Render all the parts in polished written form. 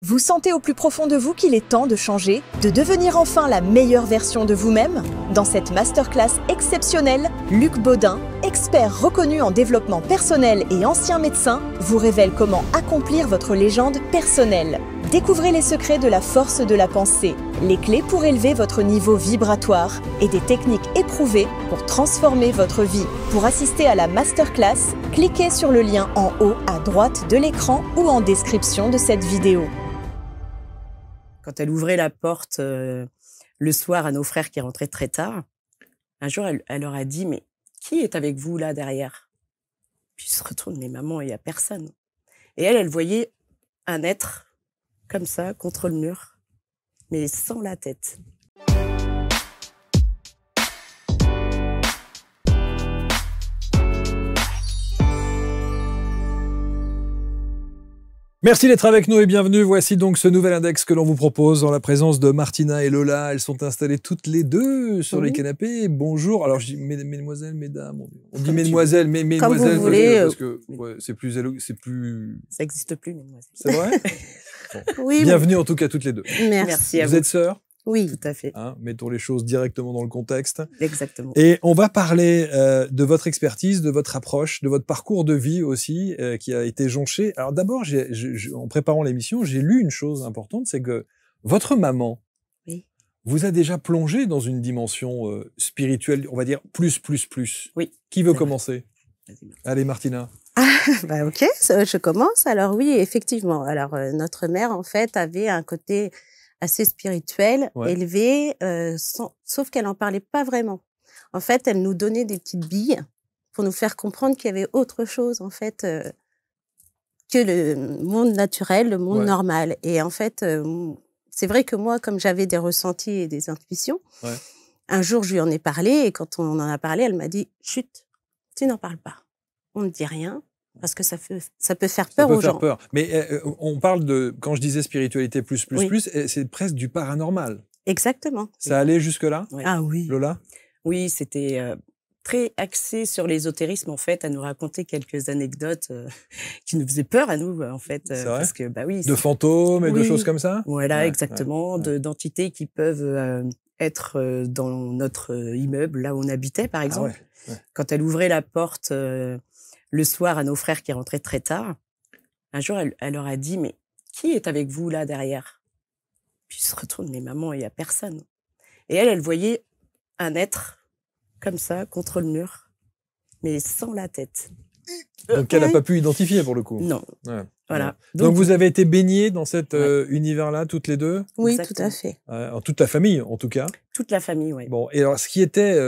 Vous sentez au plus profond de vous qu'il est temps de changer, de devenir enfin la meilleure version de vous-même? Dans cette masterclass exceptionnelle, Luc Baudin, expert reconnu en développement personnel et ancien médecin, vous révèle comment accomplir votre légende personnelle. Découvrez les secrets de la force de la pensée, les clés pour élever votre niveau vibratoire et des techniques éprouvées pour transformer votre vie. Pour assister à la masterclass, cliquez sur le lien en haut à droite de l'écran ou en description de cette vidéo. Quand elle ouvrait la porte le soir à nos frères qui rentraient très tard, un jour, elle leur a dit « Mais qui est avec vous là derrière ?» Puis ils se retournent « Mais maman, il n'y a personne. » Et elle voyait un être comme ça, contre le mur, mais sans la tête. Merci d'être avec nous et bienvenue. Voici donc ce nouvel index que l'on vous propose en la présence de Martina et Lola. Elles sont installées toutes les deux sur les canapés. Bonjour. Alors, je dis mesdemoiselles, mesdames. On dit mesdemoiselles, mais mesdemoiselles. Comme vous voulez. Parce que ouais, c'est plus... Ça n'existe plus, mesdemoiselles. C'est vrai? Bon. Oui. Bienvenue en tout cas toutes les deux. Merci à vous. Vous êtes sœurs? Oui, tout à fait. Hein, mettons les choses directement dans le contexte. Exactement. Et on va parler de votre expertise, de votre approche, de votre parcours de vie aussi, qui a été jonché. Alors d'abord, en préparant l'émission, j'ai lu une chose importante, c'est que votre maman vous a déjà plongé dans une dimension spirituelle, on va dire plus. Oui. Qui veut commencer? Allez, Martina. Bah ok, je commence. Alors oui, effectivement. Alors notre mère, en fait, avait un côté assez spirituel, élevé, sauf qu'elle n'en parlait pas vraiment. En fait, elle nous donnait des petites billes pour nous faire comprendre qu'il y avait autre chose, en fait, que le monde naturel, le monde normal. Et en fait, c'est vrai que moi, comme j'avais des ressentis et des intuitions, un jour, je lui en ai parlé, et quand on en a parlé, elle m'a dit « Chut, tu n'en parles pas. On ne dit rien. » Parce que ça peut faire peur aux gens. Peur. Mais on parle de, quand je disais spiritualité plus, c'est presque du paranormal. Exactement. Ça allait jusque-là? Ah oui. Lola? Oui, c'était très axé sur l'ésotérisme, en fait, à nous raconter quelques anecdotes qui nous faisaient peur à nous, en fait. C'est vrai? Parce que, bah oui. De fantômes et de choses comme ça? Voilà, exactement. D'entités qui peuvent être dans notre immeuble, là où on habitait, par exemple. Quand elle ouvrait la porte le soir à nos frères qui rentraient très tard, un jour, elle leur a dit « Mais qui est avec vous là derrière ?» Puis ils se retournent « Mais maman, il n'y a personne. » Et elle voyait un être comme ça, contre le mur, mais sans la tête. Donc elle n'a pas pu identifier pour le coup. Non. Voilà. Donc vous avez été baignés dans cet univers-là, toutes les deux? Oui, tout à fait. Toute la famille, en tout cas? Toute la famille, oui. Bon, et alors ce qui était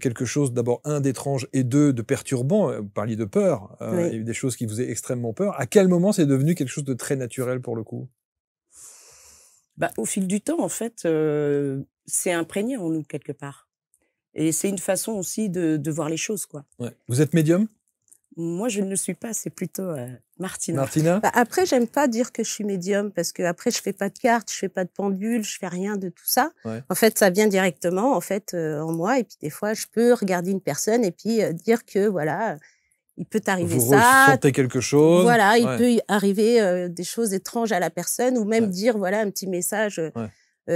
quelque chose d'abord, d'étrange et de perturbant, vous parliez de peur, il y a eu des choses qui vous faisaient extrêmement peur. À quel moment c'est devenu quelque chose de très naturel pour le coup? Bah, au fil du temps, en fait, c'est imprégné en nous quelque part. Et c'est une façon aussi de voir les choses, quoi. Vous êtes médium? Moi, je ne le suis pas, c'est plutôt Martina. Martina? Bah, après, j'aime pas dire que je suis médium parce que après, je fais pas de cartes, je fais pas de pendule, je fais rien de tout ça. En fait, ça vient directement, en fait, en moi. Et puis, des fois, je peux regarder une personne et puis dire que, voilà, il peut arriver vous ça. Vous ressentez quelque chose. Voilà, il peut arriver des choses étranges à la personne ou même dire, voilà, un petit message.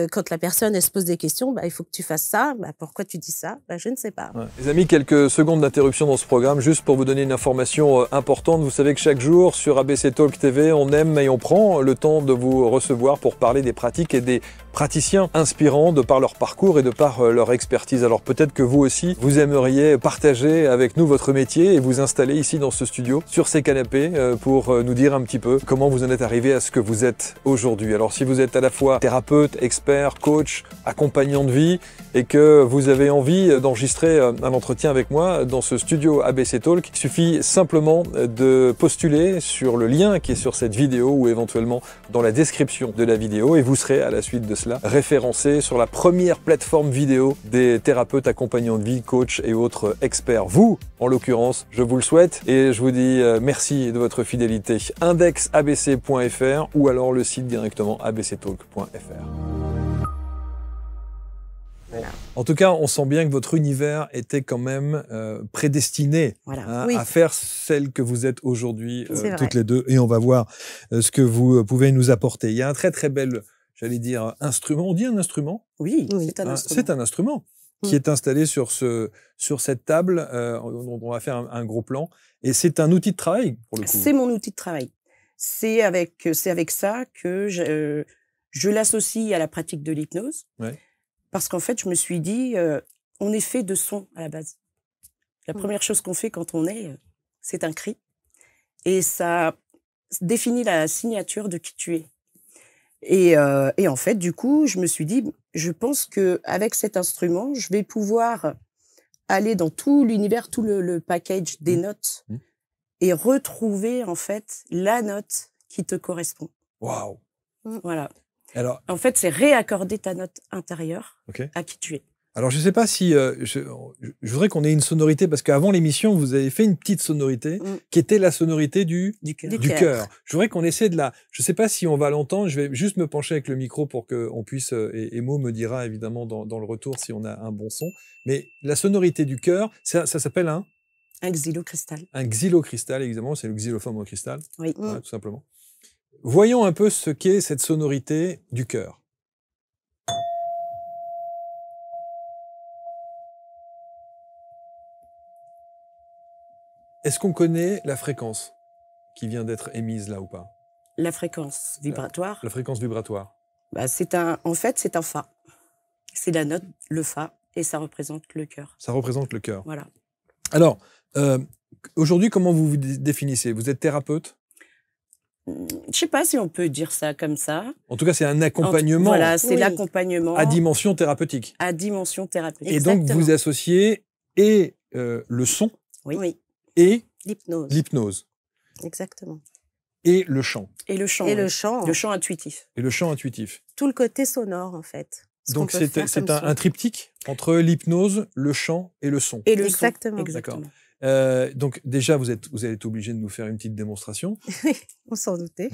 Quand la personne elle se pose des questions, bah, il faut que tu fasses ça. Bah, pourquoi tu dis ça? Bah, je ne sais pas. Les amis, quelques secondes d'interruption dans ce programme, juste pour vous donner une information importante. Vous savez que chaque jour, sur ABC Talk TV, on aime et on prend le temps de vous recevoir pour parler des pratiques et des praticiens inspirants de par leur parcours et de par leur expertise. Alors peut-être que vous aussi, vous aimeriez partager avec nous votre métier et vous installer ici dans ce studio, sur ces canapés, pour nous dire un petit peu comment vous en êtes arrivé à ce que vous êtes aujourd'hui. Alors si vous êtes à la fois thérapeute, expert, coach, accompagnant de vie et que vous avez envie d'enregistrer un entretien avec moi dans ce studio ABC Talk, il suffit simplement de postuler sur le lien qui est sur cette vidéo ou éventuellement dans la description de la vidéo et vous serez à la suite de cela référencé sur la première plateforme vidéo des thérapeutes accompagnants de vie, coachs et autres experts. Vous, en l'occurrence, je vous le souhaite et je vous dis merci de votre fidélité. Indexabc.fr ou alors le site directement abctalk.fr. Voilà. En tout cas, on sent bien que votre univers était quand même prédestiné à faire celle que vous êtes aujourd'hui toutes les deux. Et on va voir ce que vous pouvez nous apporter. Il y a un très très bel, j'allais dire, instrument. On dit un instrument? Oui, c'est un instrument. C'est un instrument qui est installé sur cette table. On va faire un gros plan. Et c'est un outil de travail, pour le coup. C'est mon outil de travail. C'est avec ça que je l'associe à la pratique de l'hypnose. Ouais. Parce qu'en fait, je me suis dit, on est fait de sons à la base. La première chose qu'on fait quand on est, c'est un cri. Et ça définit la signature de qui tu es. Et en fait, du coup, je me suis dit, je pense qu'avec cet instrument, je vais pouvoir aller dans tout l'univers, tout le package des notes et retrouver, en fait, la note qui te correspond. Waouh! Voilà. Alors, en fait, c'est réaccorder ta note intérieure à qui tu es. Alors, je ne sais pas si... je voudrais qu'on ait une sonorité, parce qu'avant l'émission, vous avez fait une petite sonorité qui était la sonorité du cœur. Je voudrais qu'on essaie de la... Je ne sais pas si on va l'entendre, je vais juste me pencher avec le micro pour qu'on puisse... Et Mo me dira évidemment dans le retour si on a un bon son. Mais la sonorité du cœur, ça s'appelle un xylocristal. Un xylocristal, évidemment, c'est le xylophone au cristal. Oui. Voilà, tout simplement. Voyons un peu ce qu'est cette sonorité du cœur. Est-ce qu'on connaît la fréquence qui vient d'être émise là ou pas? La fréquence vibratoire. La fréquence vibratoire. Bah, en fait, c'est un fa. C'est la note, le fa, et ça représente le cœur. Ça représente le cœur. Voilà. Alors, aujourd'hui, comment vous vous définissez? Vous êtes thérapeute? Je ne sais pas si on peut dire ça comme ça. En tout cas, c'est un accompagnement. Voilà, c'est l'accompagnement. À dimension thérapeutique. À dimension thérapeutique. Et donc, vous associez et le son et l'hypnose. Exactement. Et le chant. Et le chant. Et le chant. Le chant intuitif. Et le chant intuitif. Tout le côté sonore, en fait. Donc, c'est un triptyque entre l'hypnose, le chant et le son. Et le Exactement. son. Exactement. Donc déjà, vous allez être obligé de nous faire une petite démonstration. Oui, on s'en doutait.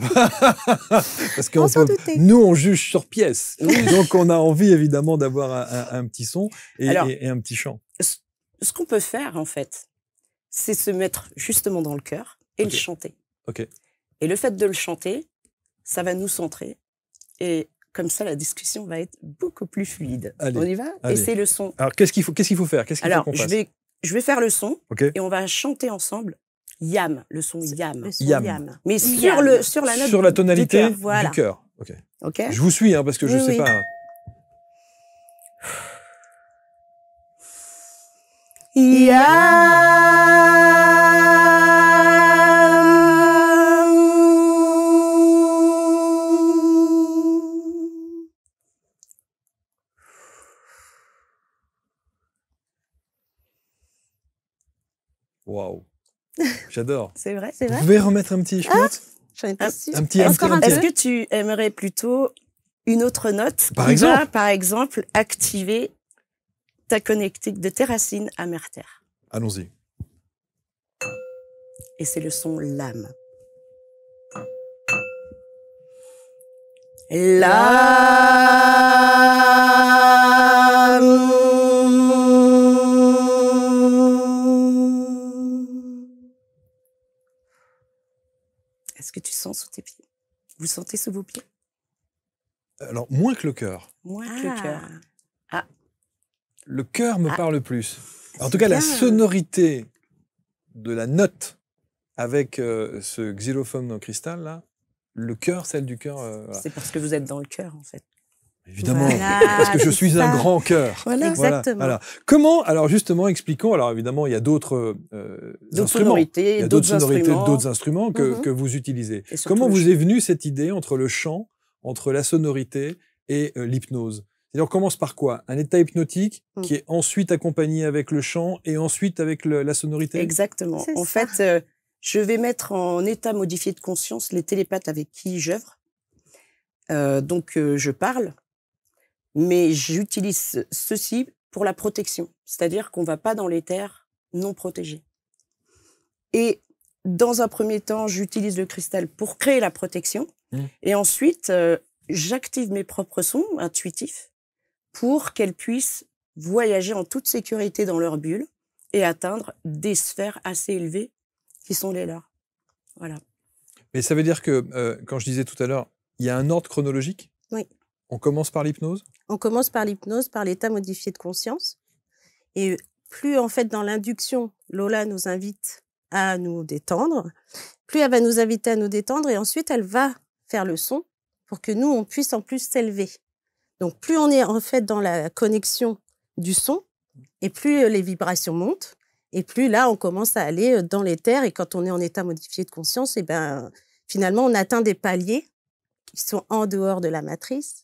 Parce que nous, on juge sur pièce. Donc, on a envie, évidemment, d'avoir un petit son et un petit chant. Ce qu'on peut faire, en fait, c'est se mettre justement dans le cœur et le chanter. Et le fait de le chanter, ça va nous centrer. Et comme ça, la discussion va être beaucoup plus fluide. Allez, on y va? Et c'est le son. Alors, qu'est-ce qu'il faut faire? Qu'est-ce qu'il faut qu'on fasse? Je vais faire le son et on va chanter ensemble yam, le son yam. Le son yam. Mais sur la note sur la tonalité du cœur. Ok. Je vous suis parce que je sais pas. Waouh, j'adore. C'est vrai. Vous pouvez remettre un petit schnout? J'en ai pas su. Un petit. Est-ce que tu aimerais plutôt une autre note par exemple? Par exemple, activer ta connectique de tes racines à Mère Terre. Allons-y. Et c'est le son lame. Est-ce que tu sens sous tes pieds? Vous sentez sous vos pieds? Alors, moins que le cœur. Moins que le cœur. Le cœur me parle plus. En tout cas, la sonorité de la note avec ce xylophone en cristal, là, le cœur, celle du cœur. Voilà. C'est parce que vous êtes dans le cœur, en fait. Évidemment, parce que je suis un grand cœur. Voilà. Exactement. Voilà. Comment, alors justement, expliquons, alors évidemment, il y a d'autres sonorités, d'autres instruments que vous utilisez. Comment vous est venue cette idée entre le chant, entre la sonorité et l'hypnose? C'est-à-dire, on commence par quoi? Un état hypnotique qui est ensuite accompagné avec le chant et ensuite avec la sonorité? Exactement. En fait, je vais mettre en état modifié de conscience les télépathes avec qui j'œuvre. Donc, je parle, mais j'utilise ceci pour la protection. C'est-à-dire qu'on ne va pas dans les terres non protégées. Et dans un premier temps, j'utilise le cristal pour créer la protection. Et ensuite, j'active mes propres sons intuitifs pour qu'elles puissent voyager en toute sécurité dans leur bulle et atteindre des sphères assez élevées qui sont les leurs. Voilà. Mais ça veut dire que, quand je disais tout à l'heure, il y a un ordre chronologique? Oui. On commence par l'hypnose? On commence par l'hypnose, par l'état modifié de conscience. Et plus, en fait, dans l'induction, Lola nous invite à nous détendre, plus elle va nous inviter à nous détendre et ensuite, elle va faire le son pour que nous, on puisse en plus s'élever. Donc, plus on est en fait dans la connexion du son et plus les vibrations montent et plus là, on commence à aller dans l'éther. Et quand on est en état modifié de conscience, et ben, finalement, on atteint des paliers qui sont en dehors de la matrice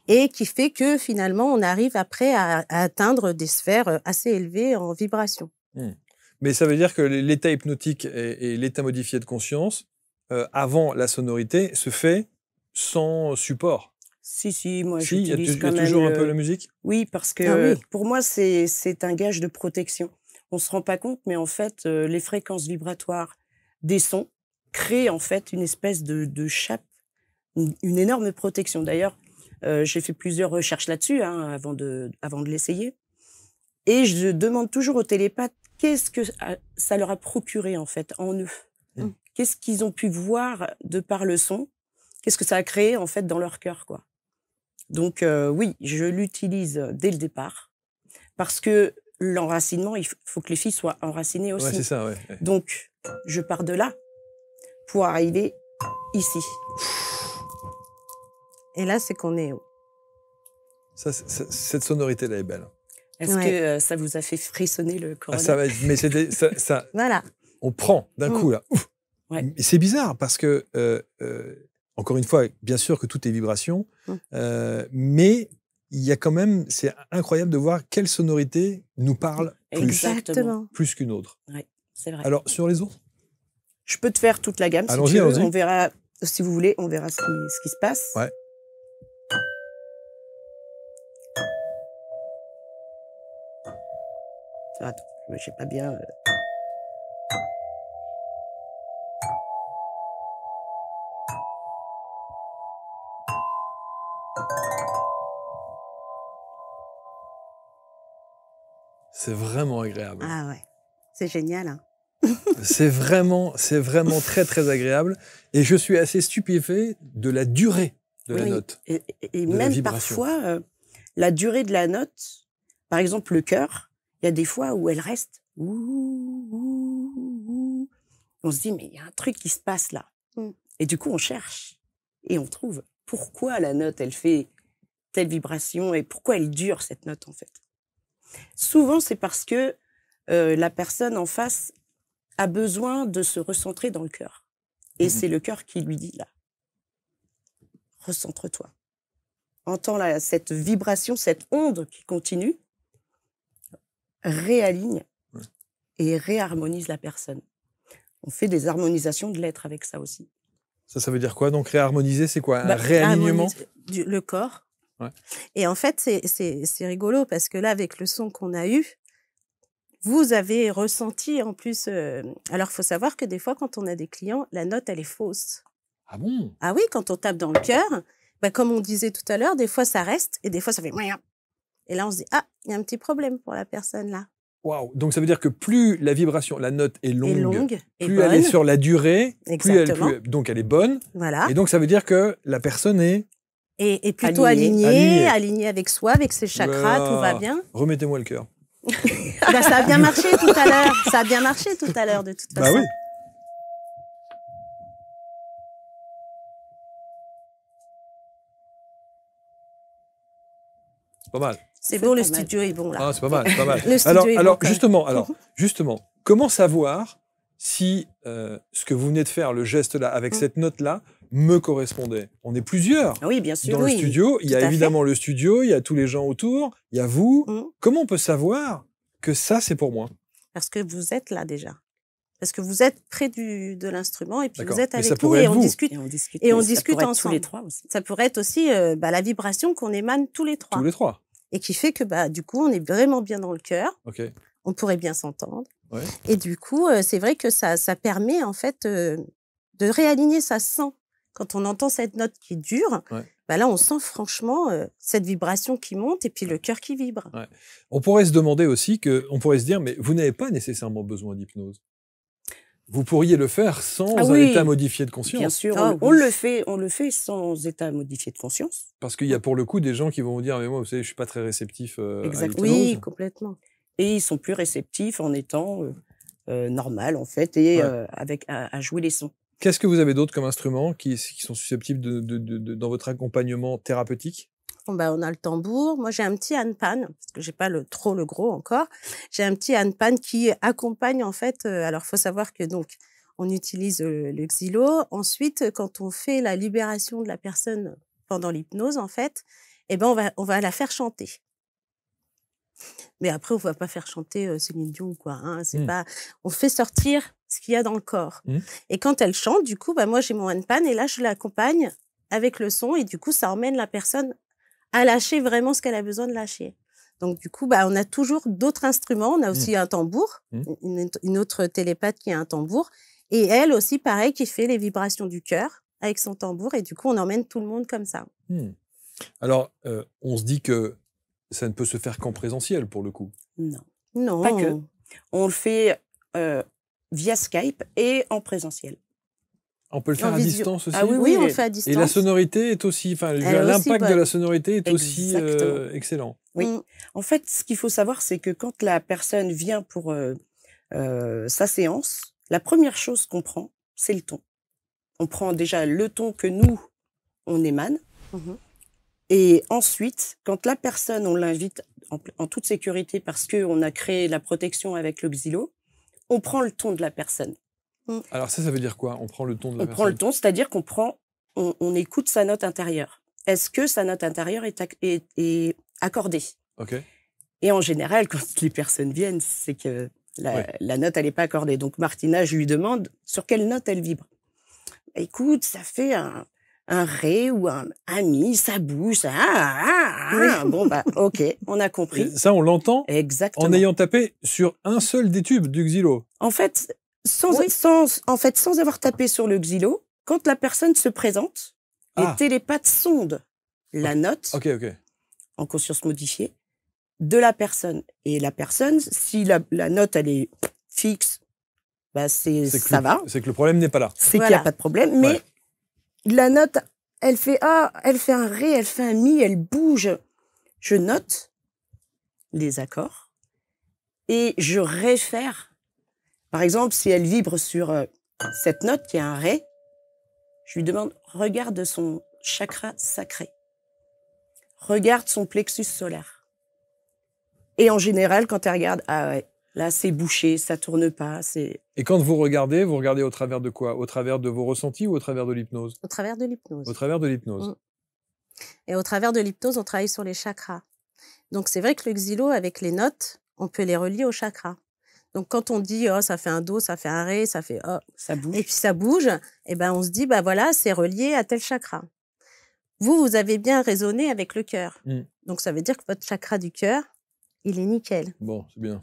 et qui fait que finalement, on arrive après à atteindre des sphères assez élevées en vibration. Mais ça veut dire que l'état hypnotique et l'état modifié de conscience, avant la sonorité, se fait sans support. Si, moi j'utilise quand même... Il y a toujours un peu la musique? Oui, parce que pour moi, c'est un gage de protection. On ne se rend pas compte, mais en fait, les fréquences vibratoires des sons créent en fait une espèce de chape, une énorme protection. D'ailleurs, j'ai fait plusieurs recherches là-dessus avant de l'essayer. Et je demande toujours aux télépathes qu'est-ce que ça leur a procuré en fait en eux. Qu'est-ce qu'ils ont pu voir de par le son? Qu'est-ce que ça a créé en fait dans leur cœur, quoi. Donc oui, je l'utilise dès le départ parce que l'enracinement, il faut que les filles soient enracinées aussi. Ouais, c'est ça, ouais. Donc je pars de là pour arriver ici. Et là, c'est qu'on est haut. Cette sonorité-là est belle. Est-ce que ça vous a fait frissonner le corps? Mais c'était ça. Voilà. On prend d'un coup là. Ouais. C'est bizarre parce que encore une fois, bien sûr que tout est vibration, mais il y a quand même, c'est incroyable de voir quelle sonorité nous parle plus qu'une autre. Oui, c'est vrai. Alors sur les autres, je peux te faire toute la gamme. Allons-y, si tu veux. On verra, si vous voulez, on verra ce qui se passe. Ouais. Attends, je sais pas bien. C'est vraiment agréable. Ah ouais, c'est génial. Hein. C'est vraiment très très agréable. Et je suis assez stupéfait de la durée de la note. Et même parfois, la durée de la note, par exemple le cœur, il y a des fois où elle reste. On se dit, mais il y a un truc qui se passe là. Et du coup, on cherche et on trouve pourquoi la note, elle fait telle vibration et pourquoi elle dure, cette note, en fait. Souvent, c'est parce que la personne en face a besoin de se recentrer dans le cœur. Et c'est le cœur qui lui dit, là, recentre-toi. Entends cette vibration, cette onde qui continue, réaligne et réharmonise la personne. On fait des harmonisations de l'être avec ça aussi. Ça veut dire quoi? Donc réharmoniser, c'est quoi? Un réalignement? Le corps. Ouais. Et en fait, c'est rigolo parce que là, avec le son qu'on a eu, vous avez ressenti en plus... Alors, il faut savoir que des fois, quand on a des clients, la note, elle est fausse. Ah bon? Ah oui, quand on tape dans le cœur, comme on disait tout à l'heure, des fois, ça reste et des fois, ça fait... Et là, on se dit, ah, il y a un petit problème pour la personne là. Waouh! Donc, ça veut dire que plus la vibration, la note est longue plus elle est sur la durée, donc elle est bonne. Voilà. Et donc, ça veut dire que la personne est... Et plutôt alignée avec soi, avec ses chakras, tout va bien. Remettez-moi le cœur. Ça a bien marché tout à l'heure. Ça a bien marché tout à l'heure, de toute façon. Bah oui. Pas mal. C'est bon, le studio est bon là. Ah, c'est pas mal, c'est pas mal. Le studio est bon, justement, comment savoir si ce que vous venez de faire, le geste là, avec cette note là, me correspondait? On est plusieurs. Oui, bien sûr. Dans le studio, il y a évidemment le studio, il y a tous les gens autour, il y a vous. Comment on peut savoir que ça, c'est pour moi? Parce que vous êtes là déjà. Parce que vous êtes près de l'instrument et puis vous êtes avec nous et on discute. Et on discute ensemble. Tous les trois aussi. Ça pourrait être aussi la vibration qu'on émane tous les trois. Tous les trois. Et qui fait que du coup, on est vraiment bien dans le cœur. Okay. On pourrait bien s'entendre. Ouais. Et du coup, c'est vrai que ça permet en fait de réaligner. Ça sent quand on entend cette note qui dure. bah là, on sent franchement cette vibration qui monte et puis le cœur qui vibre. Ouais. On pourrait se demander aussi on pourrait se dire, mais vous n'avez pas nécessairement besoin d'hypnose. Vous pourriez le faire sans un état modifié de conscience. Bien sûr, on le fait sans état modifié de conscience. Parce qu'il y a pour le coup des gens qui vont vous dire, mais moi, vous savez, je suis pas très réceptif à l'hypnose. Oui, complètement. Et ils sont plus réceptifs en étant normal, en fait, et à jouer les sons. Qu'est-ce que vous avez d'autre comme instruments qui sont susceptibles dans votre accompagnement thérapeutique? Bon, bah, on a le tambour. Moi, j'ai un petit handpan, parce que j'ai pas trop le gros encore. J'ai un petit handpan qui accompagne, en fait. Alors, faut savoir que donc, on utilise le xylo. Ensuite, quand on fait la libération de la personne pendant l'hypnose, en fait, eh ben, on va la faire chanter. Mais après, on va pas faire chanter Céline Dion ou quoi. Hein, c'est pas. On fait sortir ce qu'il y a dans le corps. Et quand elle chante, du coup, bah moi j'ai mon handpan et là je l'accompagne avec le son et du coup ça emmène la personne à lâcher vraiment ce qu'elle a besoin de lâcher. Donc du coup, bah on a toujours d'autres instruments. On a aussi un tambour, une autre télépathe qui a un tambour et elle aussi pareil qui fait les vibrations du cœur avec son tambour et du coup on emmène tout le monde comme ça. Alors on se dit que ça ne peut se faire qu'en présentiel, pour le coup. Non, pas que. On le fait via Skype et en présentiel. On peut le faire à distance aussi? Ah oui, on le fait à distance. Et la sonorité est aussi... Enfin, l'impact de la sonorité est aussi excellent. Oui. En fait, ce qu'il faut savoir, c'est que quand la personne vient pour sa séance, la première chose qu'on prend, c'est le ton. On prend déjà le ton que nous, on émane. Et ensuite, quand la personne, on l'invite en toute sécurité parce qu'on a créé la protection avec le xylo, on prend le ton de la personne. Alors ça veut dire quoi? On prend le ton de la personne? On prend le ton, c'est-à-dire on écoute sa note intérieure. Est-ce que sa note intérieure est accordée? Et en général, quand les personnes viennent, c'est que la note, elle n'est pas accordée. Donc Martina, je lui demande sur quelle note elle vibre. Écoute, ça fait un ré ou un mi, ça bouge, bon bah ok, on a compris. Et ça on l'entend exactement en ayant tapé sur un seul des tubes du xylo. En fait, sans avoir tapé sur le xylo, quand la personne se présente, les télépathes sondent la note en conscience modifiée de la personne. Et la personne, si la note elle est fixe, bah ça va. C'est que le problème n'est pas là. C'est qu'il n'y a pas de problème, mais la note, elle fait un ré, elle fait un mi, elle bouge. Je note les accords et je réfère. Par exemple, si elle vibre sur cette note qui est un ré, je lui demande, regarde son chakra sacré. Regarde son plexus solaire. Et en général, quand elle regarde, là, c'est bouché, ça tourne pas. Et quand vous regardez au travers de quoi? Au travers de vos ressentis ou au travers de l'hypnose? Au travers de l'hypnose. Au travers de l'hypnose. Et au travers de l'hypnose, on travaille sur les chakras. Donc, c'est vrai que le xylo, avec les notes, on peut les relier aux chakras. Donc, quand on dit, ça fait un do, ça fait un ré, ça fait ça bouge. Et puis ça bouge, et ben, on se dit, bah voilà, c'est relié à tel chakra. Vous avez bien raisonné avec le cœur. Donc, ça veut dire que votre chakra du cœur, il est nickel. Bon, c'est bien.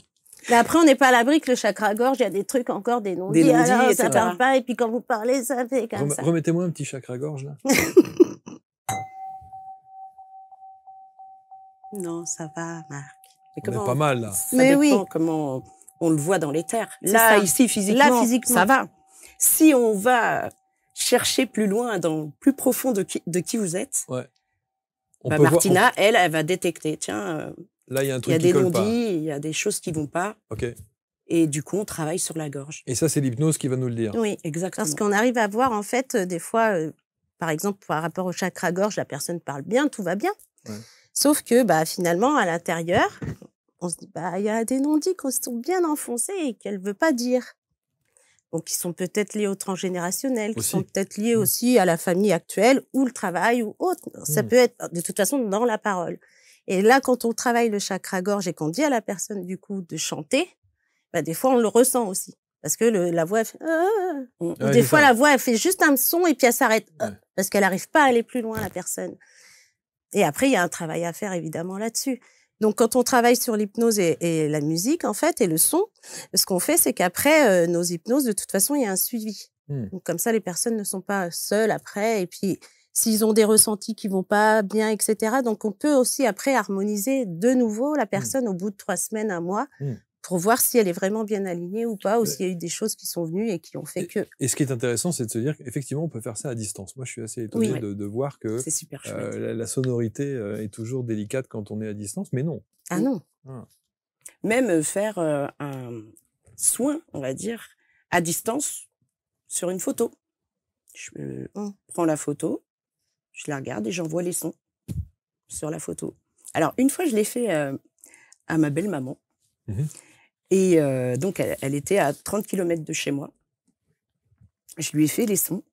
Mais après, on n'est pas à l'abri que le chakra-gorge, il y a des trucs encore, des non-dits, alors ça parle pas, et puis quand vous parlez, ça fait comme ça. Remettez-moi un petit chakra-gorge, là. Non, ça va, Marc. On est pas mal, là. Ça dépend comment on le voit dans les terres. Là, ici, physiquement, ça va. Si on va chercher plus loin, plus profond de qui vous êtes, Martina, elle va détecter, tiens... Là, il y a un truc qui colle pas. Il y a des non-dits, il y a des choses qui vont pas. Et du coup, on travaille sur la gorge. Et ça, c'est l'hypnose qui va nous le dire. Oui, exactement. Parce qu'on arrive à voir, en fait, des fois, par exemple, par rapport au chakra-gorge, la personne parle bien, tout va bien. Sauf que, finalement, à l'intérieur, on se dit, il y a des non-dits qui sont bien enfoncés et qu'elle ne veut pas dire. Donc, qui sont peut-être liés au transgénérationnel, qui sont peut-être liés aussi à la famille actuelle ou le travail ou autre. Ça peut être, de toute façon, dans la parole. Et là, quand on travaille le chakra-gorge et qu'on dit à la personne, du coup, de chanter, des fois, on le ressent aussi. Parce que la voix, elle fait... des fois, la voix, elle fait juste un son et puis elle s'arrête. Parce qu'elle n'arrive pas à aller plus loin, la personne. Et après, il y a un travail à faire, évidemment, là-dessus. Donc, quand on travaille sur l'hypnose et la musique, en fait, et le son, ce qu'on fait, c'est qu'après nos hypnoses, de toute façon, il y a un suivi. Donc, comme ça, les personnes ne sont pas seules après. Et puis, s'ils ont des ressentis qui vont pas bien, etc. Donc, on peut aussi après harmoniser de nouveau la personne au bout de 3 semaines, 1 mois, pour voir si elle est vraiment bien alignée ou pas, ou s'il y a eu des choses qui sont venues et qui ont fait que... Et ce qui est intéressant, c'est de se dire qu'effectivement, on peut faire ça à distance. Moi, je suis assez étonné de voir que c'est super chouette. la sonorité est toujours délicate quand on est à distance, mais non. Ah non. Même faire un soin, on va dire, à distance sur une photo. Je prends la photo, je la regarde et j'envoie les sons sur la photo. Alors, une fois, je l'ai fait à ma belle-maman. Et donc, elle était à 30 km de chez moi. Je lui ai fait les sons.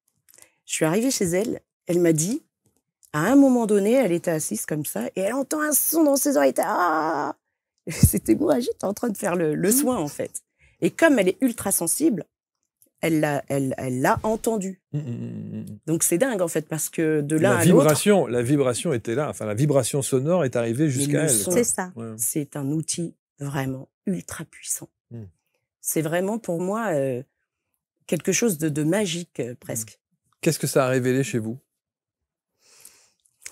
Je suis arrivée chez elle. Elle m'a dit, à un moment donné, elle était assise comme ça et elle entend un son dans ses oreilles. Ah! C'était moi, j'étais en train de faire le soin, en fait. Et comme elle est ultra sensible, elle l'a entendu. Donc, c'est dingue, en fait, parce que de l'un à l'autre... La vibration était là. Enfin, la vibration sonore est arrivée jusqu'à elle. C'est ça. Ouais. C'est un outil vraiment ultra puissant. C'est vraiment, pour moi, quelque chose de magique, presque. Qu'est-ce que ça a révélé chez vous?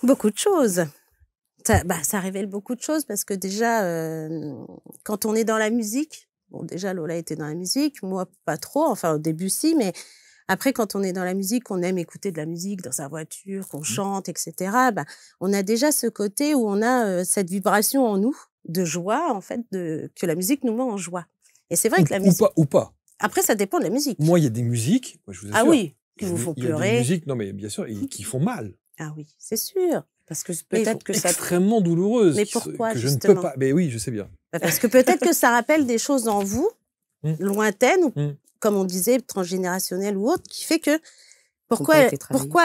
Beaucoup de choses. Ça révèle beaucoup de choses parce que déjà, quand on est dans la musique, bon, déjà Lola était dans la musique, moi pas trop, enfin au début si, mais après quand on est dans la musique, on aime écouter de la musique dans sa voiture, qu'on chante, etc. On a déjà ce côté où on a cette vibration en nous de joie, en fait, que la musique nous met en joie. Et c'est vrai que la musique... Ou pas. Après, ça dépend de la musique. Moi, il y a des musiques, moi, je vous assure. Ah oui, qui vous font pleurer. Il y a des musiques, non mais bien sûr, qui font mal. Ah oui, c'est sûr. Parce que peut-être que ça... extrêmement douloureuse. Mais pourquoi, que je justement? ne peux pas. Mais oui, je sais bien. Parce que peut-être que ça rappelle des choses en vous, lointaines, ou, comme on disait, transgénérationnelles ou autres, qui fait que pourquoi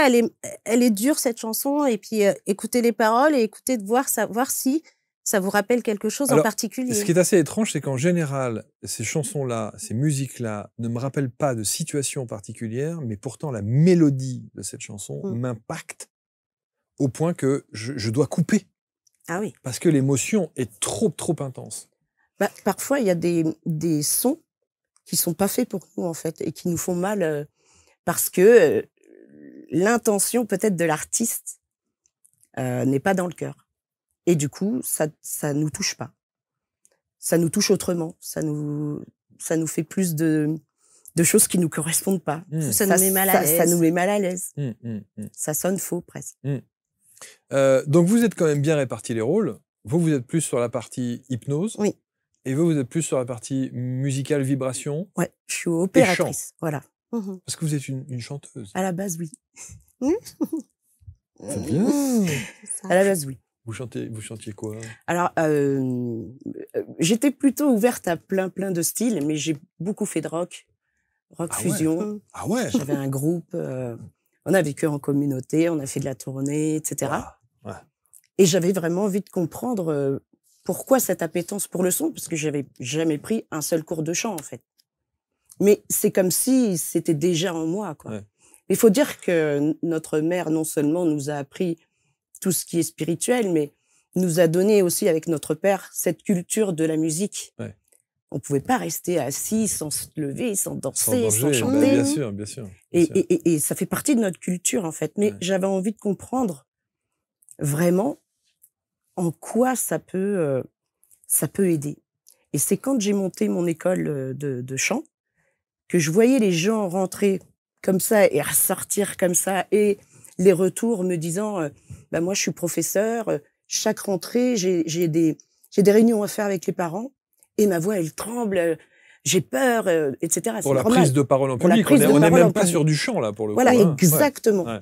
elle est dure, cette chanson, et puis écoutez les paroles et écoutez de voir si ça vous rappelle quelque chose en particulier. Ce qui est assez étrange, c'est qu'en général, ces chansons-là, ces musiques-là ne me rappellent pas de situations particulières, mais pourtant la mélodie de cette chanson m'impacte au point que je dois couper. Ah oui. Parce que l'émotion est trop intense. Parfois, il y a des sons qui sont pas faits pour nous, en fait, et qui nous font mal parce que l'intention, peut-être, de l'artiste n'est pas dans le cœur. Et du coup, ça nous touche pas. Ça nous touche autrement. Ça nous fait plus de choses qui nous correspondent pas. Ça nous met mal à l'aise. Ça nous met mal à l'aise. Ça sonne faux, presque. Donc, vous êtes quand même bien répartis les rôles. Vous êtes plus sur la partie hypnose. Oui. Et vous êtes plus sur la partie musicale, vibration. Ouais, je suis opératrice. Voilà. Parce que vous êtes une chanteuse. À la base, oui. C'est bien. À la base, oui. Vous chantiez quoi? Alors, j'étais plutôt ouverte à plein de styles, mais j'ai beaucoup fait de rock fusion. Ah ouais. J'avais un groupe, on a vécu en communauté, on a fait de la tournée, etc. Ouais. Et j'avais vraiment envie de comprendre pourquoi cette appétence pour le son, parce que j'avais jamais pris un seul cours de chant, en fait. Mais c'est comme si c'était déjà en moi, quoi. Ouais. Il faut dire que notre mère, non seulement nous a appris tout ce qui est spirituel, mais nous a donné aussi, avec notre père, cette culture de la musique. Ouais. On pouvait pas rester assis sans se lever, sans danser, sans chanter. Bien sûr. Et ça fait partie de notre culture, en fait. Mais j'avais envie de comprendre vraiment en quoi ça peut aider. Et c'est quand j'ai monté mon école de chant que je voyais les gens rentrer comme ça et ressortir comme ça, et les retours me disant moi je suis professeur, chaque rentrée j'ai des réunions à faire avec les parents et ma voix elle tremble, j'ai peur, etc. Pour la prise de parole en public, on n'est même pas sur du chant là pour le coup. Voilà, exactement. Ouais.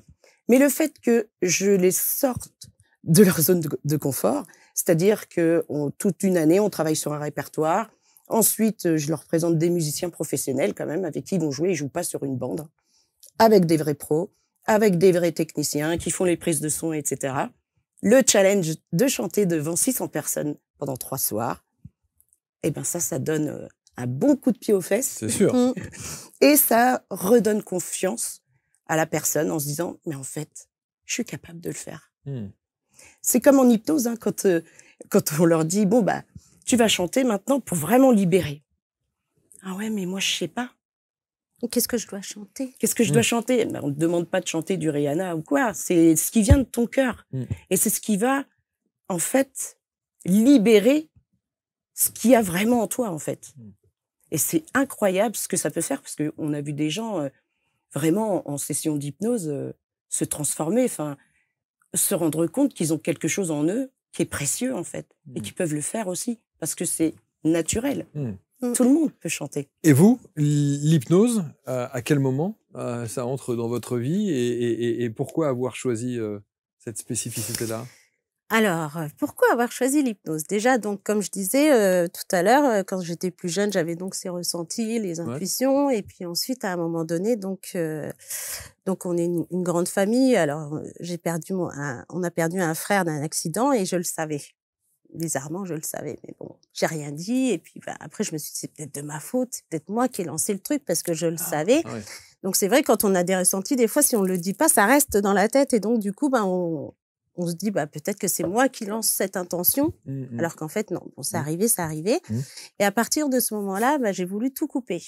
Mais le fait que je les sorte de leur zone de confort, c'est-à-dire que toute une année on travaille sur un répertoire, ensuite je leur présente des musiciens professionnels quand même avec qui ils vont jouer, ils jouent pas sur une bande, avec des vrais pros, avec des vrais techniciens qui font les prises de son, etc. Le challenge de chanter devant 600 personnes pendant 3 soirs, ça donne un bon coup de pied aux fesses. C'est sûr. Et ça redonne confiance à la personne en se disant, mais en fait, je suis capable de le faire. C'est comme en hypnose, quand on leur dit, tu vas chanter maintenant pour vraiment libérer. Ah ouais, mais moi, je sais pas. Qu'est-ce que je dois chanter? Qu'est-ce que je dois chanter? Ben, on ne te demande pas de chanter du Rihanna ou quoi. C'est ce qui vient de ton cœur. Et c'est ce qui va, en fait, libérer ce qu'il y a vraiment en toi, en fait. Et c'est incroyable ce que ça peut faire, parce qu'on a vu des gens vraiment en session d'hypnose se transformer, enfin, se rendre compte qu'ils ont quelque chose en eux qui est précieux, en fait, et qui peuvent le faire aussi, parce que c'est naturel. Tout le monde peut chanter. Et vous, l'hypnose, à quel moment ça entre dans votre vie et pourquoi avoir choisi cette spécificité-là? Alors, pourquoi avoir choisi l'hypnose? Déjà, donc, comme je disais tout à l'heure, quand j'étais plus jeune, j'avais donc ces ressentis, les intuitions, et puis ensuite, à un moment donné, donc on est une grande famille. Alors, on a perdu un frère d'un accident, et je le savais. Bizarrement, je le savais, mais bon, j'ai rien dit. Et puis après, je me suis dit, c'est peut-être de ma faute, c'est peut-être moi qui ai lancé le truc parce que je le savais. Donc c'est vrai, quand on a des ressentis, des fois, si on le dit pas, ça reste dans la tête. Et donc du coup, on se dit, peut-être que c'est moi qui lance cette intention, alors qu'en fait, non. Bon, c'est arrivé, c'est arrivé. Et à partir de ce moment-là, j'ai voulu tout couper.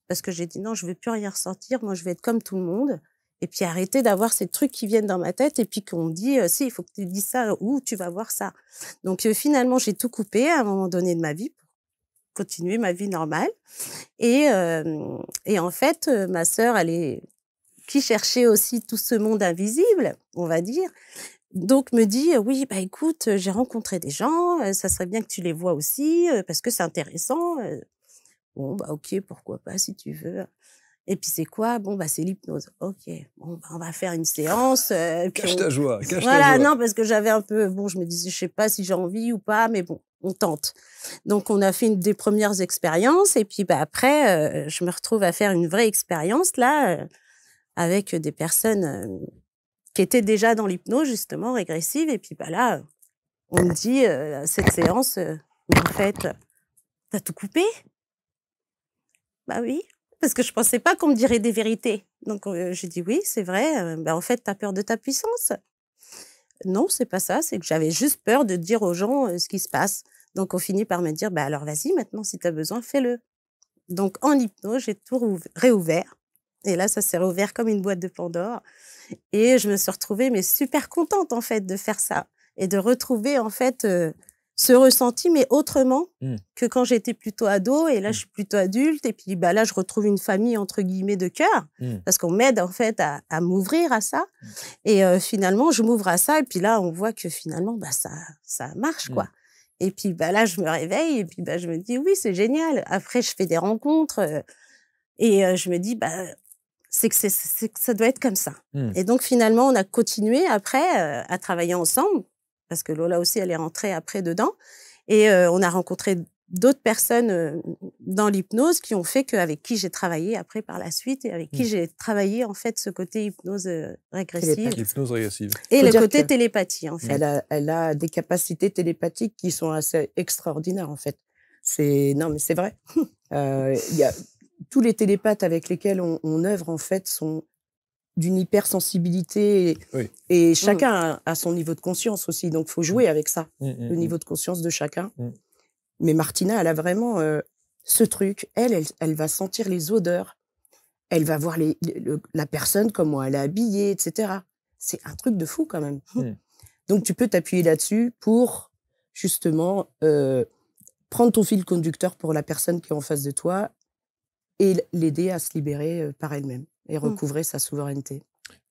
Parce que j'ai dit, non, je veux plus rien ressentir. Moi, je vais être comme tout le monde. Et puis arrêter d'avoir ces trucs qui viennent dans ma tête et puis qu'on me dit si, il faut que tu dises ça ou tu vas voir ça. Donc finalement, j'ai tout coupé à un moment donné de ma vie pour continuer ma vie normale. Et en fait, ma sœur, qui cherchait aussi tout ce monde invisible, on va dire, donc me dit oui, écoute, j'ai rencontré des gens, ça serait bien que tu les vois aussi parce que c'est intéressant. Bon, ok, pourquoi pas si tu veux. Et puis c'est quoi? Bon, c'est l'hypnose. Ok, bon, on va faire une séance. Cache ta joie, cache ta joie. Voilà, non, parce que j'avais un peu, je me disais, je sais pas si j'ai envie ou pas, mais bon, on tente. Donc on a fait une des premières expériences, et puis après, je me retrouve à faire une vraie expérience là, avec des personnes qui étaient déjà dans l'hypnose justement régressive, et puis là, on me dit cette séance, mais en fait, t'as tout coupé? Bah oui. Parce que je pensais pas qu'on me dirait des vérités. Donc, j'ai dit oui, c'est vrai. En fait, t'as peur de ta puissance. Non, c'est pas ça. C'est que j'avais juste peur de dire aux gens ce qui se passe. Donc, on finit par me dire, alors vas-y, maintenant, si t'as besoin, fais-le. Donc, en hypnose, j'ai tout réouvert. Et là, ça s'est réouvert comme une boîte de Pandore. Et je me suis retrouvée, mais super contente, en fait, de faire ça. Et de retrouver, en fait, ce ressenti, mais autrement que quand j'étais plutôt ado. Et là, je suis plutôt adulte. Et puis là, je retrouve une famille, entre guillemets, de cœur. Parce qu'on m'aide, en fait, à m'ouvrir à ça. Et finalement, je m'ouvre à ça. Et puis là, on voit que finalement, ça marche, quoi. Et puis là, je me réveille. Et puis je me dis, oui, c'est génial. Après, je fais des rencontres. Et je me dis, c'est que ça doit être comme ça. Et donc, finalement, on a continué après à travailler ensemble. Parce que Lola aussi, elle est rentrée après dedans. Et on a rencontré d'autres personnes dans l'hypnose qui ont fait qu'avec qui j'ai travaillé après par la suite et avec qui j'ai travaillé, en fait, ce côté hypnose régressive. L'hypnose régressive. Et le côté télépathie, en fait. Elle a des capacités télépathiques qui sont assez extraordinaires, en fait. Non, mais c'est vrai. Tous les télépathes avec lesquels on œuvre, en fait, sont d'une hypersensibilité et chacun a son niveau de conscience aussi, donc il faut jouer avec ça, le niveau de conscience de chacun. Mais Martina, elle a vraiment ce truc, elle va sentir les odeurs, elle va voir la personne, comment elle est habillée, etc. C'est un truc de fou quand même. Donc tu peux t'appuyer là-dessus pour justement prendre ton fil conducteur pour la personne qui est en face de toi et l'aider à se libérer par elle-même et recouvrer sa souveraineté.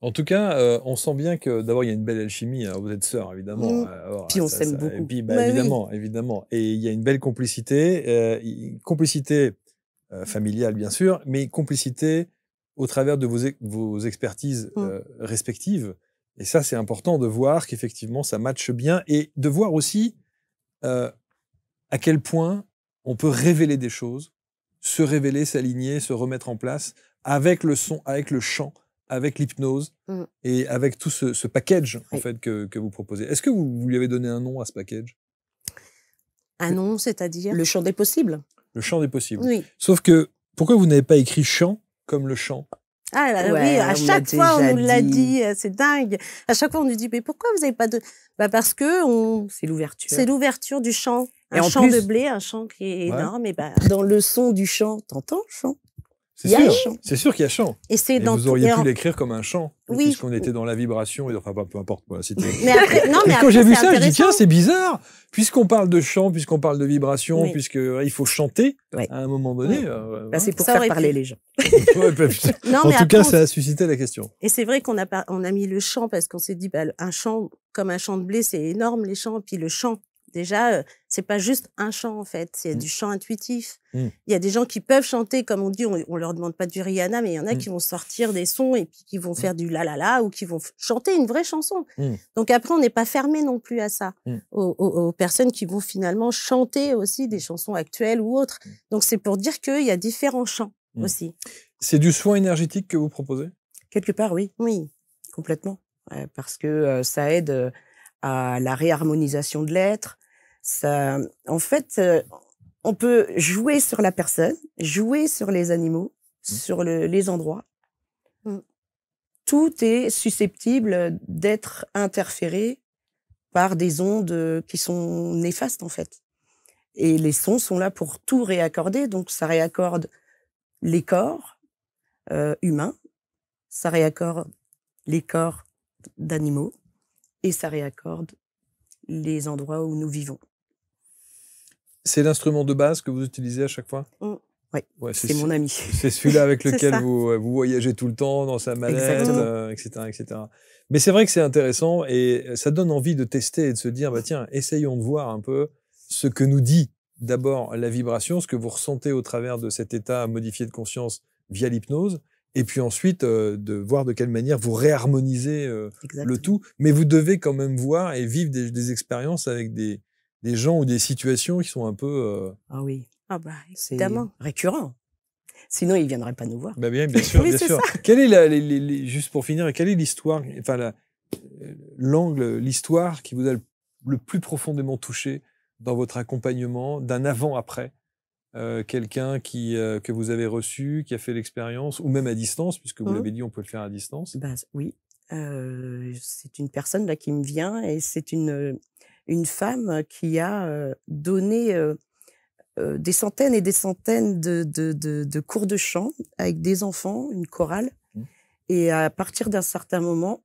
En tout cas, on sent bien que d'abord il y a une belle alchimie. Alors, vous êtes sœurs, évidemment. Puis on s'aime beaucoup. Et puis, évidemment, évidemment. Et il y a une belle complicité, complicité familiale bien sûr, mais complicité au travers de vos expertises respectives. Et ça, c'est important de voir qu'effectivement ça matche bien et de voir aussi à quel point on peut révéler des choses, se révéler, s'aligner, se remettre en place avec le son, avec le chant, avec l'hypnose et avec tout ce package en fait que vous proposez. Est-ce que vous lui avez donné un nom à ce package? Un nom, c'est-à-dire? Le chant des possibles. Le chant des possibles. Oui. Sauf que, pourquoi vous n'avez pas écrit chant comme le chant? Ah là, oui, à chaque fois on nous l'a dit, c'est dingue. À chaque fois on nous dit, mais pourquoi vous n'avez pas de... parce que c'est l'ouverture. C'est l'ouverture du chant. Un chant de blé, un chant qui est énorme. Et dans le son du chant, t'entends le chant? C'est sûr qu'il y a chant. Et vous auriez pu l'écrire comme un chant, oui. puisqu'on était dans la vibration, et enfin peu importe. Voilà, mais après, non, mais quand j'ai vu ça, je dis tiens, c'est bizarre, puisqu'on parle de chant, puisqu'on parle de vibration, oui. puisqu'il faut chanter à un moment donné. C'est pour faire parler les gens. En tout cas, ça a suscité la question. Et c'est vrai qu'on a mis le chant parce qu'on s'est dit, un chant comme un champ de blé, c'est énorme les chants, puis le chant. Déjà, c'est pas juste un chant, en fait. C'est du chant intuitif. Il y a des gens qui peuvent chanter, comme on dit, on leur demande pas du Rihanna, mais il y en a qui vont sortir des sons et puis qui vont faire du la la la ou qui vont chanter une vraie chanson. Donc après, on n'est pas fermé non plus à ça. Aux personnes qui vont finalement chanter aussi des chansons actuelles ou autres. Donc c'est pour dire qu'il y a différents chants aussi. C'est du soin énergétique que vous proposez? Quelque part, oui. Oui. Complètement. Parce que ça aide à la réharmonisation de l'être. Ça, en fait, on peut jouer sur la personne, jouer sur les animaux, sur les endroits. Tout est susceptible d'être interféré par des ondes qui sont néfastes, en fait. Et les sons sont là pour tout réaccorder. Donc, ça réaccorde les corps humains, ça réaccorde les corps d'animaux et ça réaccorde les endroits où nous vivons. C'est l'instrument de base que vous utilisez à chaque fois? Oui, c'est mon ami. C'est celui-là avec lequel vous voyagez tout le temps dans sa mallette, etc., etc. Mais c'est vrai que c'est intéressant et ça donne envie de tester et de se dire, bah tiens, essayons de voir un peu ce que nous dit d'abord la vibration, ce que vous ressentez au travers de cet état modifié de conscience via l'hypnose, et puis ensuite de voir de quelle manière vous réharmonisez le tout. Mais vous devez quand même voir et vivre des expériences avec des gens ou des situations qui sont un peu... Ah oui. Ah bah, évidemment. C'est récurrent. Sinon, ils ne viendraient pas nous voir. Bah bien sûr, bien sûr. Quelle est juste pour finir, quelle est l'histoire, enfin l'histoire qui vous a le plus profondément touché dans votre accompagnement d'un avant-après? Quelqu'un que vous avez reçu, qui a fait l'expérience, ou même à distance, puisque vous l'avez dit, on peut le faire à distance. Bah, oui. C'est une personne là qui me vient et c'est une femme qui a donné des centaines et des centaines de cours de chant avec des enfants, une chorale. Et à partir d'un certain moment,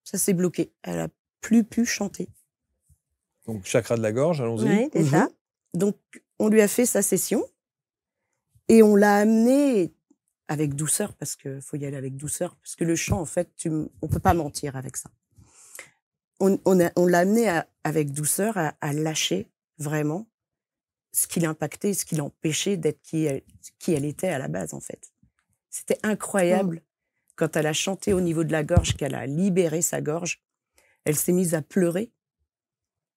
ça s'est bloqué. Elle n'a plus pu chanter. Donc, chakra de la gorge, allons-y. Oui, déjà. Donc, on lui a fait sa session et on l'a amené avec douceur, parce qu'il faut y aller avec douceur, parce que le chant, en fait, on peut pas mentir avec ça. On l'a amené avec douceur à lâcher vraiment ce qui l'impactait, ce qui l'empêchait d'être qui elle était à la base, en fait. C'était incroyable. Quand elle a chanté au niveau de la gorge, qu'elle a libéré sa gorge, elle s'est mise à pleurer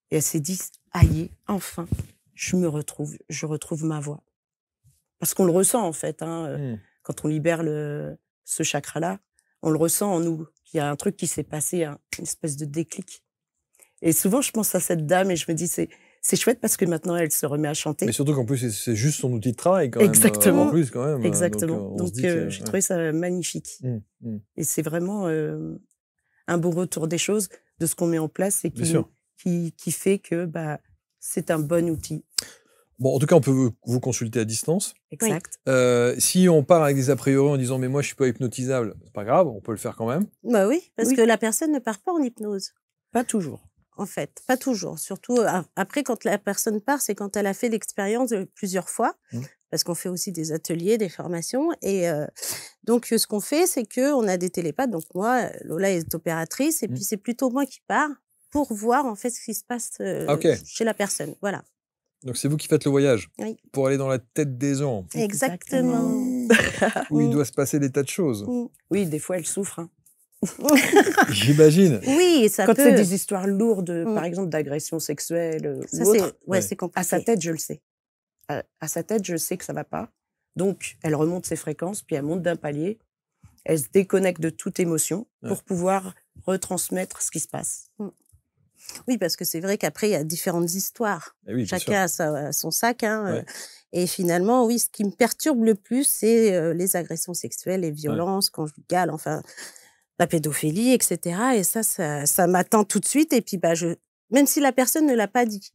et elle s'est dit « Aïe, enfin, je retrouve ma voix. » Parce qu'on le ressent, en fait. Quand on libère ce chakra-là, on le ressent en nous. Il y a un truc qui s'est passé, une espèce de déclic. Et souvent, je pense à cette dame et je me dis, c'est chouette parce que maintenant, elle se remet à chanter. Mais surtout qu'en plus, c'est juste son outil de travail, quand même. Exactement. En plus, quand même. Exactement. Donc j'ai trouvé ça magnifique. Et c'est vraiment un beau retour des choses, de ce qu'on met en place et qui fait que c'est un bon outil. Bon, en tout cas, on peut vous consulter à distance. Exact. Si on part avec des a priori en disant « mais moi, je suis pas hypnotisable », c'est pas grave, on peut le faire quand même. Bah oui, parce que la personne ne part pas en hypnose. Pas toujours. En fait, pas toujours. Surtout, après, quand la personne part, c'est quand elle a fait l'expérience plusieurs fois, parce qu'on fait aussi des ateliers, des formations. Et donc, ce qu'on fait, c'est qu'on a des télépathes. Donc moi, Lola est opératrice, et puis c'est plutôt moi qui pars pour voir en fait ce qui se passe chez la personne. Voilà. Donc, c'est vous qui faites le voyage pour aller dans la tête des gens. Exactement. Où il doit se passer des tas de choses. Oui, des fois, elle souffre. J'imagine. Oui, ça Quand peut. c'est des histoires lourdes, par exemple, d'agression sexuelle ou autre, c'est compliqué. à sa tête, je le sais. À sa tête, je sais que ça va pas. Donc, elle remonte ses fréquences, puis elle monte d'un palier. Elle se déconnecte de toute émotion pour pouvoir retransmettre ce qui se passe. Oui, parce que c'est vrai qu'après, il y a différentes histoires. Oui, chacun a son sac. Et finalement, oui, ce qui me perturbe le plus, c'est les agressions sexuelles, les violences conjugales, enfin, la pédophilie, etc. Et ça m'attend tout de suite. Et puis, même si la personne ne l'a pas dit.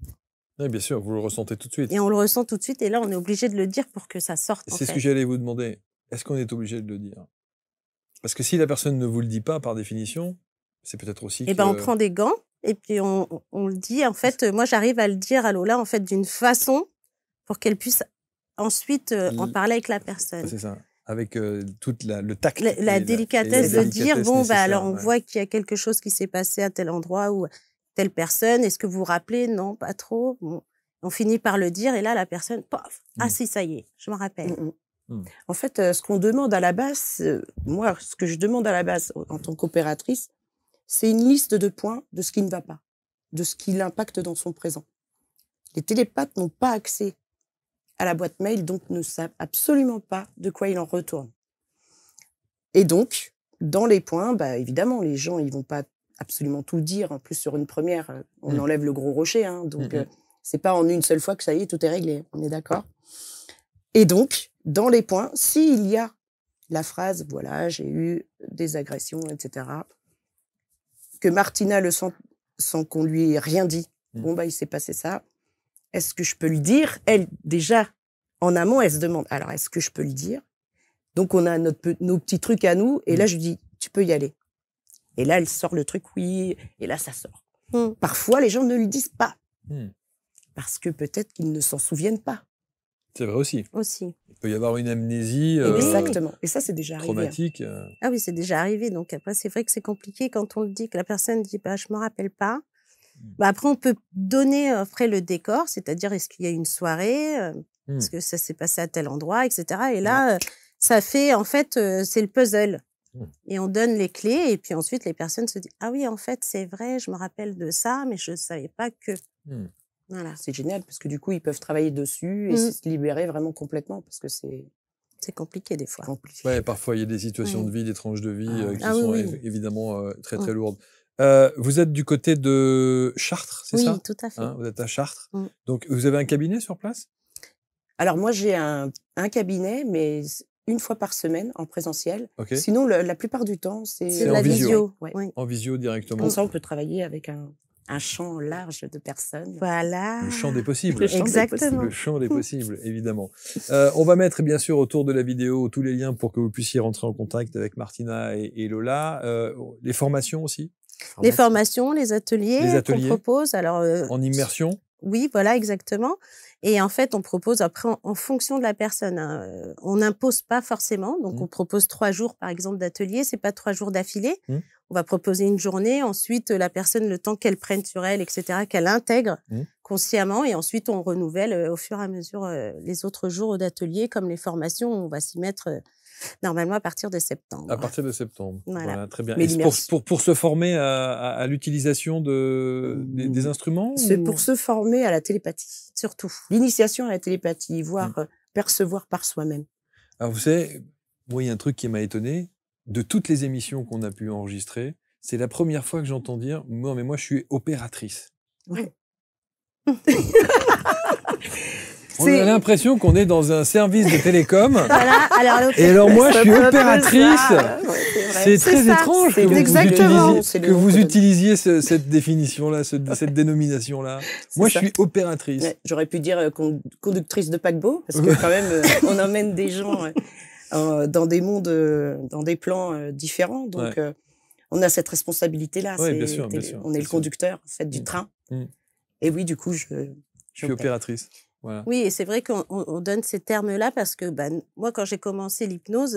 Oui, bien sûr, vous le ressentez tout de suite. Et on le ressent tout de suite. Et là, on est obligé de le dire pour que ça sorte. C'est ce que j'allais vous demander. est-ce qu'on est obligé de le dire? Parce que si la personne ne vous le dit pas, par définition, c'est peut-être aussi Eh ben, on prend des gants et puis on le dit. En fait, moi, j'arrive à le dire à Lola en fait d'une façon pour qu'elle puisse ensuite en parler avec la personne. C'est ça. Avec toute le tact. La délicatesse de dire, bon, bah, alors on voit qu'il y a quelque chose qui s'est passé à tel endroit ou telle personne. Est-ce que vous vous rappelez? Non, pas trop. Bon, on finit par le dire et là, la personne, paf, ah si, ça y est, je me rappelle. En fait, ce qu'on demande à la base, moi, ce que je demande à la base en tant qu'opératrice, c'est une liste de points de ce qui ne va pas, de ce qui l'impacte dans son présent. Les télépathes n'ont pas accès à la boîte mail, donc ne savent absolument pas de quoi il en retourne. Et donc, dans les points, bah, évidemment, les gens, ils vont pas absolument tout dire. En plus, sur une première, on enlève le gros rocher, hein, donc c'est pas en une seule fois que ça y est, tout est réglé. On est d'accord? Et donc, dans les points, s'il y a la phrase, voilà, j'ai eu des agressions, etc., que Martina le sent sans qu'on lui ait rien dit, bon, bah, il s'est passé ça, est-ce que je peux lui dire? Elle, déjà, en amont, elle se demande, alors, est-ce que je peux lui dire? Donc, on a nos petits trucs à nous, et là, je lui dis, tu peux y aller. Et là, elle sort le truc, oui, et là, ça sort. Parfois, les gens ne le disent pas, parce que peut-être qu'ils ne s'en souviennent pas. C'est vrai aussi. Aussi. Il peut y avoir une amnésie Exactement. Et ça, c'est déjà traumatique. Ah oui, c'est déjà arrivé. Donc après, c'est vrai que c'est compliqué quand on le dit, que la personne dit bah, « je ne me rappelle pas ». Bah, après, on peut donner après le décor, c'est-à-dire est-ce qu'il y a une soirée, est-ce que ça s'est passé à tel endroit, etc. Et là, ça fait, en fait, c'est le puzzle. Et on donne les clés et puis ensuite, les personnes se disent « ah oui, en fait, c'est vrai, je me rappelle de ça, mais je ne savais pas que… ». Voilà. C'est génial parce que du coup, ils peuvent travailler dessus et se libérer vraiment complètement parce que c'est compliqué des fois. Compliqué. Parfois, il y a des situations de vie, des tranches de vie qui sont évidemment très, très lourdes. Vous êtes du côté de Chartres, c'est ça? Oui, tout à fait. Vous êtes à Chartres. Donc, vous avez un cabinet sur place? Alors, moi, j'ai un cabinet, mais une fois par semaine en présentiel. Sinon, la plupart du temps, c'est en visio. En visio directement. Comme ça, on peut travailler avec un champ large de personnes. Voilà. Le champ des possibles. Exactement. Le champ des possibles, évidemment. On va mettre bien sûr autour de la vidéo tous les liens pour que vous puissiez rentrer en contact avec Martina et Lola. Les formations aussi? Les formations, les ateliers qu'on propose. Alors, en immersion? Oui, voilà, exactement. Et en fait, on propose après en fonction de la personne. Hein. On n'impose pas forcément. Donc, on propose 3 jours, par exemple, d'atelier. C'est pas 3 jours d'affilée. On va proposer une journée. Ensuite, la personne, le temps qu'elle prenne sur elle, etc., qu'elle intègre consciemment. Et ensuite, on renouvelle au fur et à mesure les autres jours d'atelier, comme les formations. On va s'y mettre normalement à partir de septembre. À partir de septembre. Voilà. Très bien. Et pour se former à l'utilisation des instruments? C'est pour se former à la télépathie. Surtout. L'initiation à la télépathie, voire percevoir par soi-même. Alors, vous savez, moi, il y a un truc qui m'a étonné. De toutes les émissions qu'on a pu enregistrer, c'est la première fois que j'entends dire « Non, mais moi, je suis opératrice ». Ouais. On a l'impression qu'on est dans un service de télécom. Voilà, et alors moi, je suis opératrice. C'est très étrange que vous utilisiez cette définition-là, cette dénomination-là. Moi, je suis opératrice. Ouais, j'aurais pu dire conductrice de paquebot, parce que quand même, on emmène des gens dans des mondes, dans des plans différents. Donc, on a cette responsabilité-là. Oui, bien sûr, bien sûr. On est le conducteur en fait, du train. Et oui, du coup, je suis opératrice. Voilà. Oui, et c'est vrai qu'on donne ces termes-là parce que moi, quand j'ai commencé l'hypnose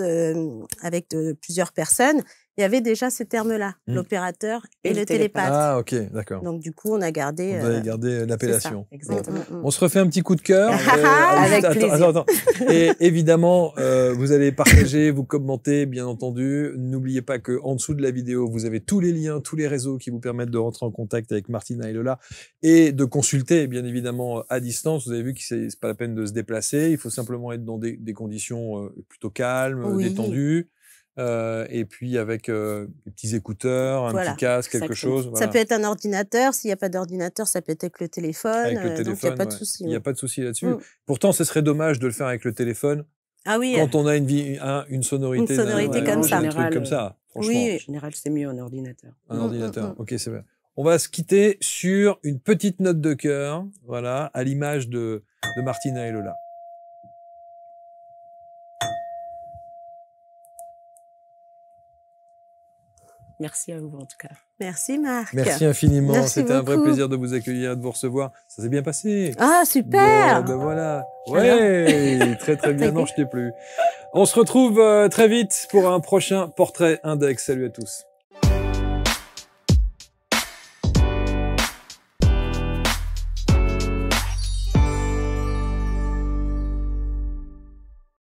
avec plusieurs personnes, il y avait déjà ces termes-là, l'opérateur et le télépathe. Ah, ok, d'accord. Donc, du coup, on a gardé... On a gardé l'appellation. Exactement. On se refait un petit coup de cœur. Avec plaisir. Attends. Et évidemment, vous allez partager, vous commenter, bien entendu. N'oubliez pas qu'en dessous de la vidéo, vous avez tous les liens, tous les réseaux qui vous permettent de rentrer en contact avec Martina et Lola et de consulter, bien évidemment, à distance. Vous avez vu que c'est pas la peine de se déplacer. Il faut simplement être dans des conditions plutôt calmes, détendues. Et puis avec des petits écouteurs, un petit casque, quelque chose. Voilà. Ça peut être un ordinateur. S'il n'y a pas d'ordinateur, ça peut être avec le téléphone. Donc, il n'y a pas de souci. Il n'y a pas de souci là-dessus. Pourtant, ce serait dommage de le faire avec le téléphone. Ah oui. Quand on a une sonorité comme ça. Un truc comme ça. Franchement. Oui, en général, c'est mieux un ordinateur. Un ordinateur. Ok, c'est vrai. On va se quitter sur une petite note de cœur. Voilà, à l'image de Martina et Lola. Merci à vous en tout cas. Merci Marc. Merci infiniment. C'était un vrai beaucoup. plaisir de vous accueillir, de vous recevoir. Ça s'est bien passé. Ah, super. Bon, ben voilà. Ouais, très très bien. Non, je t'ai plus. On se retrouve très vite pour un prochain Portrait Index. Salut à tous.